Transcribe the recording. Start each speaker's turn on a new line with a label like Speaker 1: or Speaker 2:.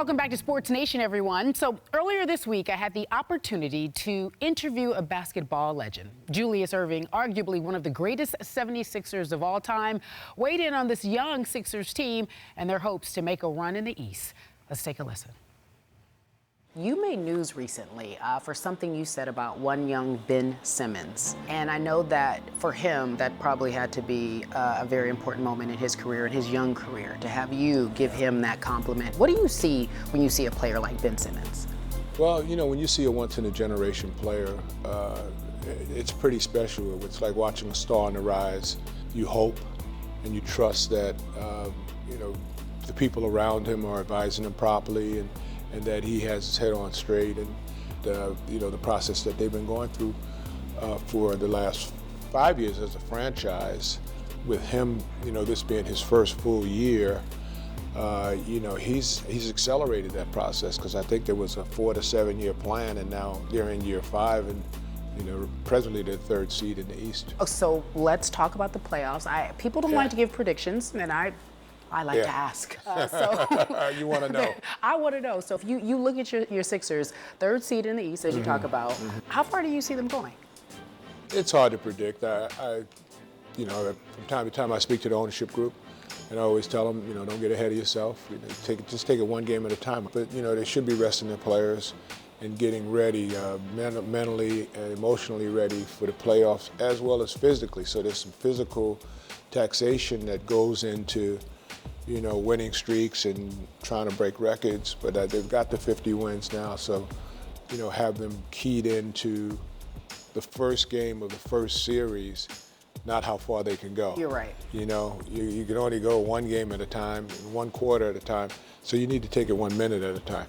Speaker 1: Welcome back to Sports Nation, everyone. So earlier this week, I had the opportunity to interview a basketball legend. Julius Erving, arguably one of the greatest 76ers of all time, weighed in on this young Sixers team and their hopes to make a run in the East. Let's take a listen. You made news recently for something you said about one young Ben Simmons. And I know that for him, that probably had to be a very important moment in his career, in his young career, to have you give him that compliment. What do you see when you see a player like Ben Simmons?
Speaker 2: Well, you know, when you see a once-in-a-generation player, it's pretty special. It's like watching a star on the rise. You hope and you trust that, you know, the people around him are advising him properly, and that he has his head on straight, and you know, the process that they've been going through for the last 5 years as a franchise, with him, you know, this being his first full year, you know, he's accelerated that process, because I think there was a 4 to 7 year plan, and now they're in year 5, and you know, presently they're third seed in the East.
Speaker 1: Oh, so let's talk about the playoffs. People don't like to give predictions, and I like to ask.
Speaker 2: You want to know?
Speaker 1: I want to know. So if you look at your Sixers, third seed in the East, as you talk about, how far do you see them going?
Speaker 2: It's hard to predict. You know, from time to time I speak to the ownership group, and I always tell them, you know, don't get ahead of yourself. You know, just take it one game at a time. But you know, they should be resting their players and getting ready, mentally and emotionally ready for the playoffs, as well as physically. So there's some physical taxation that goes into, you know, winning streaks and trying to break records, but they've got the 50 wins now, so, you know, have them keyed into the first game of the first series, not how far they can go.
Speaker 1: You're right.
Speaker 2: You know, you can only go one game at a time, one quarter at a time, so you need to take it 1 minute at a time.